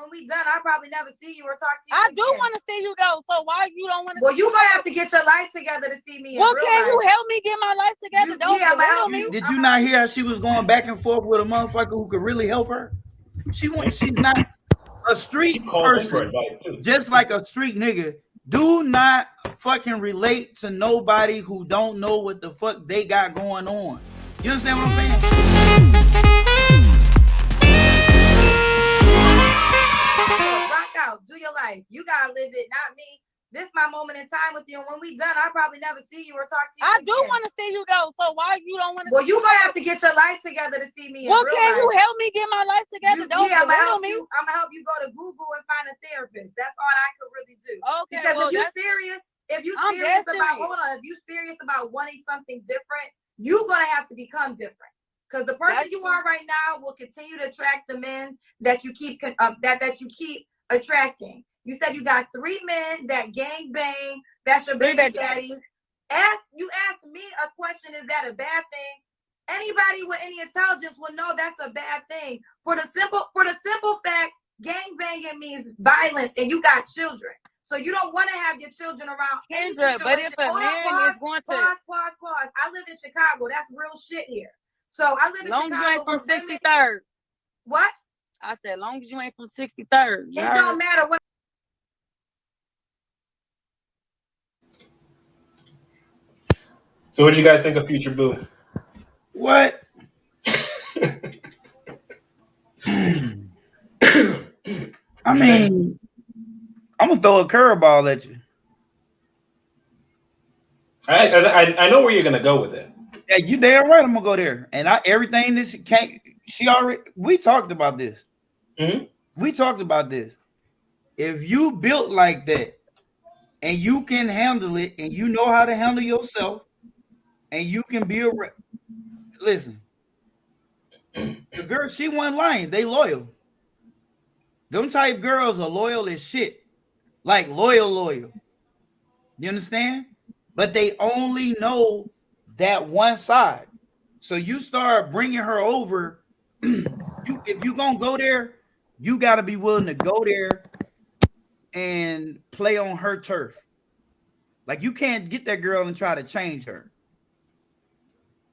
when we done, I'll probably never see you or talk to you. I do want to see you though. So why you don't want to? Well, you gonna have to get your life together to see me. Well, can you help me get my life together? Did you not hear how she was going back and forth with a motherfucker who could really help her? She's not a street person, just like a street nigga. Do not fucking relate to nobody who don't know what the fuck they got going on. You understand what I'm saying? Rock out, do your life. You gotta live it, not me. This is my moment in time with you, and when we done, I'll probably never see you or talk to you. I do want to see you though, so why you don't want to? Well, you gonna have to get your life together to see me. Well, can you help me get my life together? I'm gonna help you go to Google and find a therapist. That's all I could really do. Okay. Because if you're serious about wanting something different, you're gonna have to become different. Because the person you are right now will continue to attract the men that you keep that you keep attracting. You said you got 3 men that gang bang. That's your baby daddies. You asked me a question. Is that a bad thing? Anybody with any intelligence will know that's a bad thing. For the simple fact, gang banging means violence, and you got children. So you don't want to have your children around. Kendra, but if a man is going to pause. I live in Chicago. That's real shit here. So I live in Chicago. Long as you ain't from 63rd. What? I said, long as you ain't from 63rd. It don't matter what. So what do you guys think of Future Boo? What? I mean, I'm gonna throw a curveball at you. I know where you're gonna go with it. Yeah, you damn right. I'm gonna go there, and everything that she can't. She already. We talked about this. Mm-hmm. We talked about this. If you built like that, and you can handle it, and you know how to handle yourself, and you can be a listen. The girl, she wasn't lying. They loyal. Them type girls are loyal as shit. Like loyal. You understand? But they only know that one side. So you start bringing her over. If you're going to go there, you got to be willing to go there and play on her turf. Like you can't get that girl and try to change her.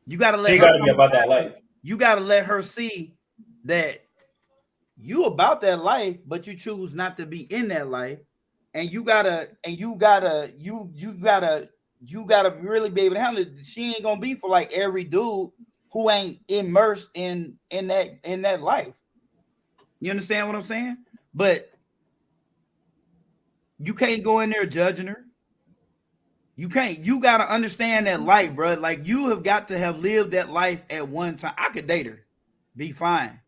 You got to let her. She got to be about that life. You got to let her see that you about that life, but you choose not to be in that life. And you gotta really be able to handle it. She ain't gonna be for like every dude who ain't immersed in that life. You understand what I'm saying? But you can't go in there judging her. You can't. You gotta understand that life, bro. Like you have got to have lived that life at one time. I could date her, be fine.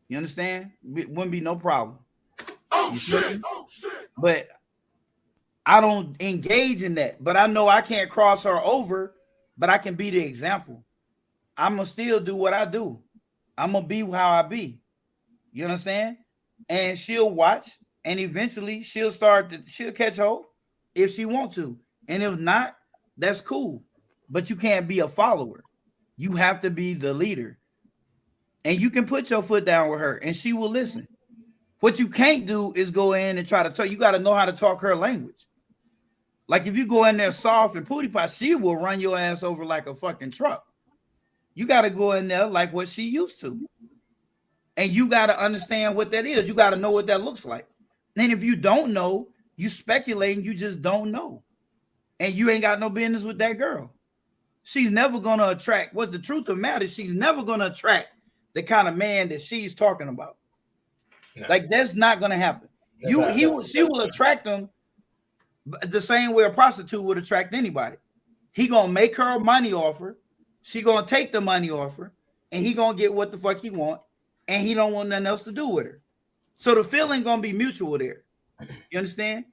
You understand? It wouldn't be no problem. Oh shit! But I don't engage in that. But I know I can't cross her over, but I can be the example. I'm going to still do what I do. I'm going to be how I be. You understand? And she'll watch, and eventually she'll catch hold if she wants to. And if not, that's cool. But you can't be a follower. You have to be the leader. And you can put your foot down with her, and she will listen. What you can't do is go in and try to talk. You got to know how to talk her language. Like if you go in there soft and pooty pot, she will run your ass over like a fucking truck. You got to go in there like what she used to. And you got to understand what that is. You got to know what that looks like. And if you don't know, you speculating, you just don't know. And you ain't got no business with that girl. She's never going to attract. What's the truth of the matter? She's never going to attract the kind of man that she's talking about. No. Like that's not going to happen. She will attract him the same way a prostitute would attract anybody. He going to make her a money offer. She going to take the money offer, and he going to get what the fuck he want, and he don't want nothing else to do with her. So the feeling going to be mutual there. You understand?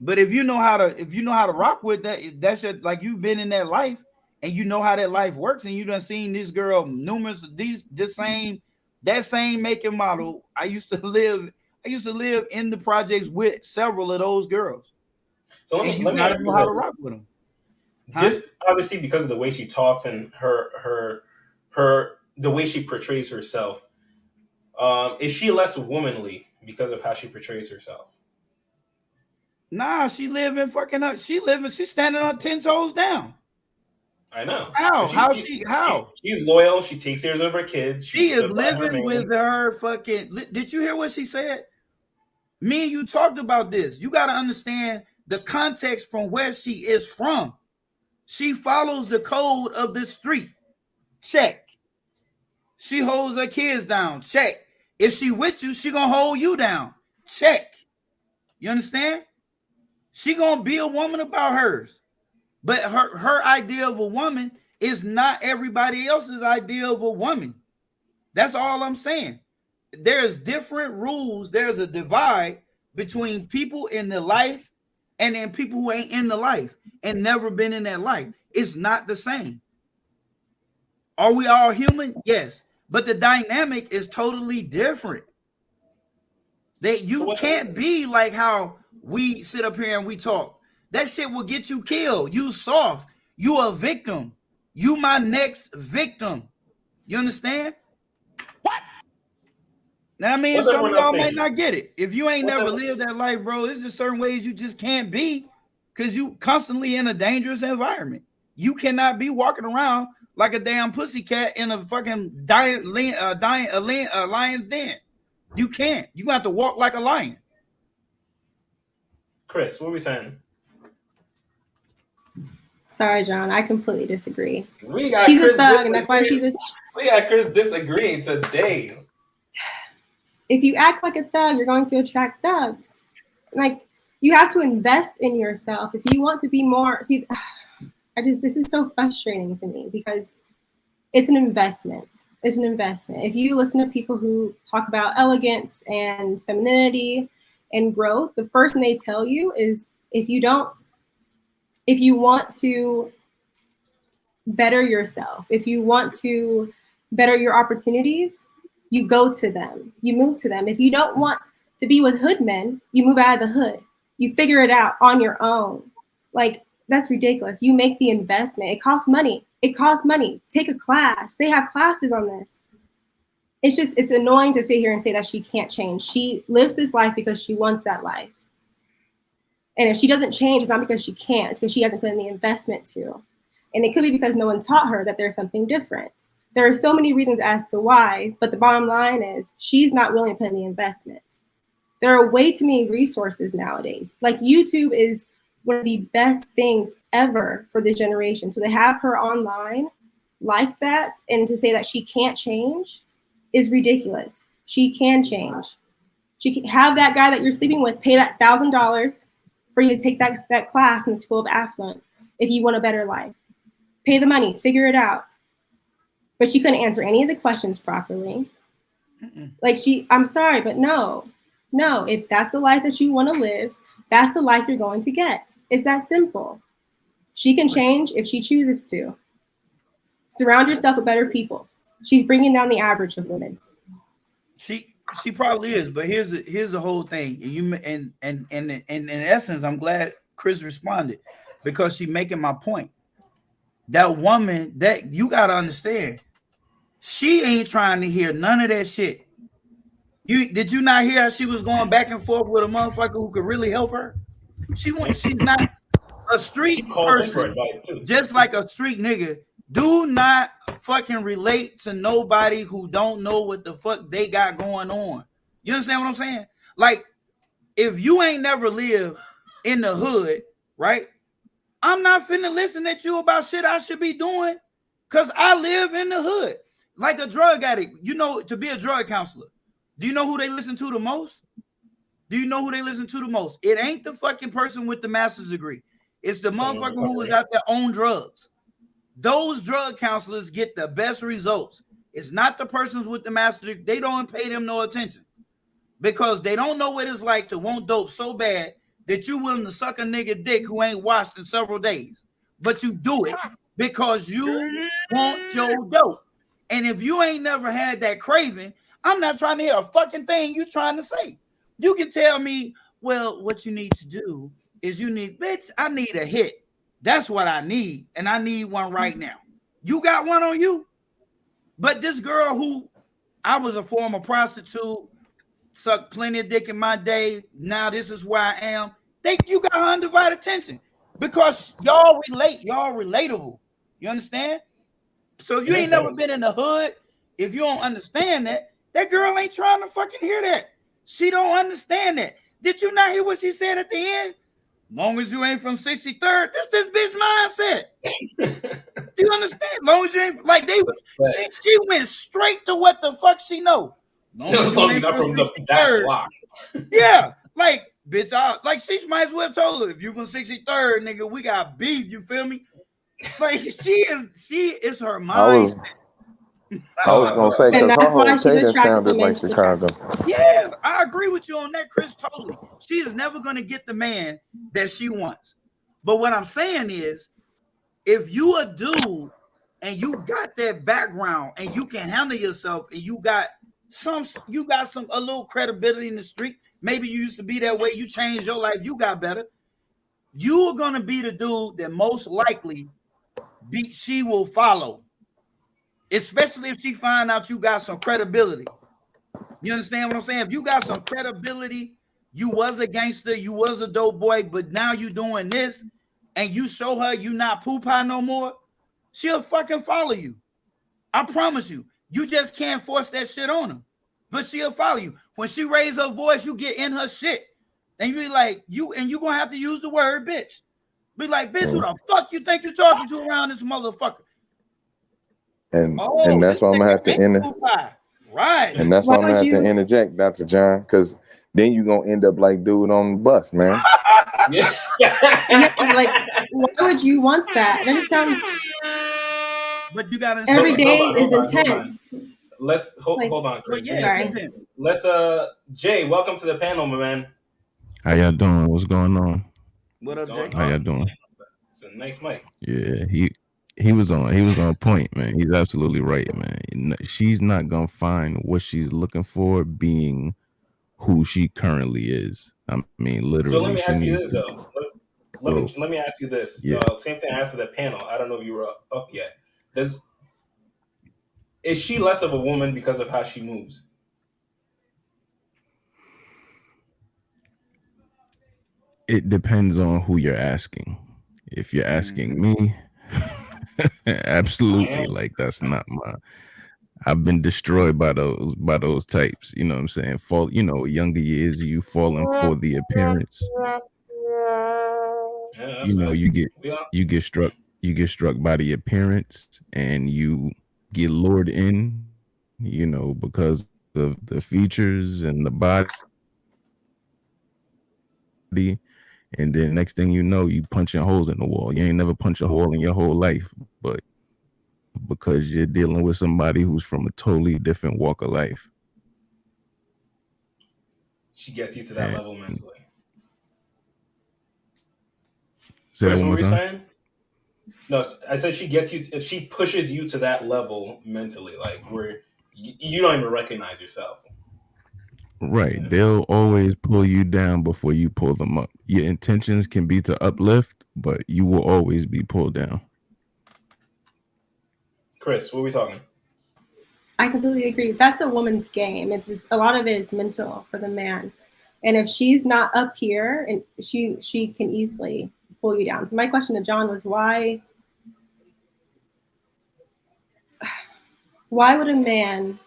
But if you know how to rock with that, that's just like you've been in that life and you know how that life works, and you done seen this girl numerous that same make and model. I used to live in the projects with several of those girls. So let me ask you how to rock with them. Just obviously because of the way she talks and the way she portrays herself, is she less womanly because of how she portrays herself. Nah, she living fucking up. She's standing on 10 toes down. I know. How? How? She's loyal. She takes care of her kids. She is living with her fucking. Did you hear what she said? Me and you talked about this. You got to understand the context from where she is from. She follows the code of the street. Check. She holds her kids down. Check. If she with you, she gonna hold you down. Check. You understand? She gonna be a woman about hers. But her idea of a woman is not everybody else's idea of a woman. That's all I'm saying. There's different rules. There's a divide between people in the life and then people who ain't in the life and never been in that life. It's not the same. Are we all human? Yes. But the dynamic is totally different. You can't be like how we sit up here and we talk. That shit will get you killed. You soft. You a victim. You my next victim. You understand? What? Now, I mean, some of y'all might not get it. If you ain't never lived that life, bro, there's just certain ways you just can't be because you constantly in a dangerous environment. You cannot be walking around like a damn pussycat in a fucking lion's den. You can't. You got to walk like a lion. Chris, what are we saying? Sorry, John. I completely disagree. She's a thug, and that's why she's a. We got Chris disagreeing today. If you act like a thug, you're going to attract thugs. Like, you have to invest in yourself. If you want to be more, see, this is so frustrating to me because it's an investment. It's an investment. If you listen to people who talk about elegance and femininity and growth, the first thing they tell you is if you want to better yourself, if you want to better your opportunities, you go to them, you move to them. If you don't want to be with hood men, you move out of the hood. You figure it out on your own. Like, that's ridiculous. You make the investment. It costs money. It costs money. Take a class. They have classes on this. It's annoying to sit here and say that she can't change. She lives this life because she wants that life. And if she doesn't change, it's not because she can't. It's because she hasn't put in the investment to. And it could be because no one taught her that there's something different. There are so many reasons as to why, but the bottom line is she's not willing to put in the investment. There are way too many resources nowadays. Like, YouTube is one of the best things ever for this generation. So to have her online like that and to say that she can't change is ridiculous. She can change. She can have that guy that you're sleeping with pay that $1,000 for you to take that class in the School of Affluence if you want a better life. Pay the money, figure it out. But she couldn't answer any of the questions properly. Like, I'm sorry, but no, if that's the life that you want to live, that's the life you're going to get. It's that simple. She can change if she chooses to. Surround yourself with better people. She's bringing down the average of women. She probably is, but here's the whole thing. And in essence, I'm glad Chris responded because she's making my point. That woman, that you gotta understand, she ain't trying to hear none of that shit. Did you not hear how she was going back and forth with a motherfucker who could really help her? She's not a street person, just like a street nigga. Do not fucking relate to nobody who don't know what the fuck they got going on. You understand what I'm saying? Like, if you ain't never lived in the hood, right? I'm not finna listen at you about shit I should be doing because I live in the hood. Like a drug addict, you know, to be a drug counselor, do you know who they listen to the most? Do you know who they listen to the most? It ain't the fucking person with the master's degree. It's the motherfucker who is out there on drugs. Those drug counselors get the best results. It's not the persons with the master's degree. They don't pay them no attention because they don't know what it's like to want dope so bad that you willing to suck a nigga dick who ain't washed in several days, but you do it because you want your dope. And if you ain't never had that craving, I'm not trying to hear a fucking thing you trying to say. You can tell me, well, what you need to do is bitch, I need a hit. That's what I need. And I need one right now. You got one on you? But this girl who I was a former prostitute, sucked plenty of dick in my day. Now this is where I am. You got her undivided attention because y'all relate. Y'all relatable. You understand? So if you ain't never been in the hood, if you don't understand that girl ain't trying to fucking hear that. She don't understand that. Did you not hear what she said at the end? Long as you ain't from 63rd, this bitch mindset. You understand? Long as you ain't like she went straight to what the fuck she know. Long as you ain't from 63rd. Yeah, like bitch, she might as well told her if you from 63rd, nigga, we got beef. You feel me? Like she is her mindset. I was gonna say because her whole cadence sounded like Chicago. Yeah, I agree with you on that, Chris. Totally. She is never gonna get the man that she wants. But what I'm saying is, if you a dude and you got that background and you can handle yourself and you got a little credibility in the street. Maybe you used to be that way. You changed your life. You got better. You are gonna be the dude that most likely she will follow. Especially if she find out you got some credibility. You understand what I'm saying? If you got some credibility, you was a gangster, you was a dope boy, but now you doing this, and you show her you not poo pie no more, she'll fucking follow you. I promise you. You just can't force that shit on her, but she'll follow you. When she raise her voice, you get in her shit, and you be like, you gonna have to use the word bitch. Be like, bitch, who the fuck you think you talking to around this motherfucker? And that's why I'm gonna have to right. And that's why I'm gonna have to interject, Dr. John, because then you're gonna end up like dude on the bus, man. Yeah, like why would you want that? That just sounds. But you gotta. Every day is intense. Let's hold on, Chris. Yeah, sorry. Let's Jay, welcome to the panel, my man. How y'all doing? What's going on? What up, Jay? How y'all doing? It's a nice mic. Yeah, he was on point, man. He's absolutely right, man. She's not gonna find what she's looking for being who she currently is. I mean, literally. So let me ask you this, though. Let me ask you this. Yeah. Same thing I asked to the panel. I don't know if you were up yet. Is she less of a woman because of how she moves? It depends on who you're asking. If you're asking me, absolutely. Like that's not my. I've been destroyed by those types. You know what I'm saying? Younger years, you falling for the appearance. Yeah, you get struck by the appearance, and you get lured in. Because of the features and the body. And then next thing you know, you punching holes in the wall. You ain't never punched a hole in your whole life, but because you're dealing with somebody who's from a totally different walk of life. She gets you to that level mentally. Chris, what were you saying? No, I said she gets you. She pushes you to that level mentally, like where you don't even recognize yourself. Right. Yeah. They'll always pull you down before you pull them up. Your intentions can be to uplift, but you will always be pulled down. Chris, what are we talking? I completely agree. That's a woman's game. It's a lot of it is mental for the man. And if she's not up here, and she can easily pull you down. So my question to John was why would a man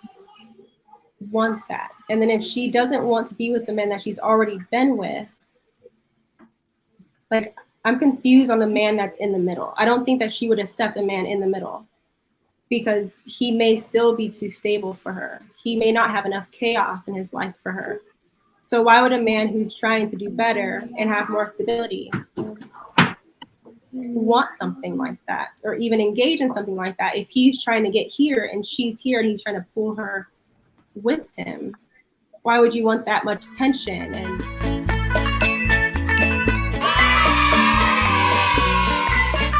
want that? And then if she doesn't want to be with the men that she's already been with, like I'm confused on the man that's in the middle. I don't think that she would accept a man in the middle because he may still be too stable for her. He may not have enough chaos in his life for her. So why would a man who's trying to do better and have more stability want something like that or even engage in something like that if he's trying to get here and she's here and he's trying to pull her with him? Why would you want that much tension and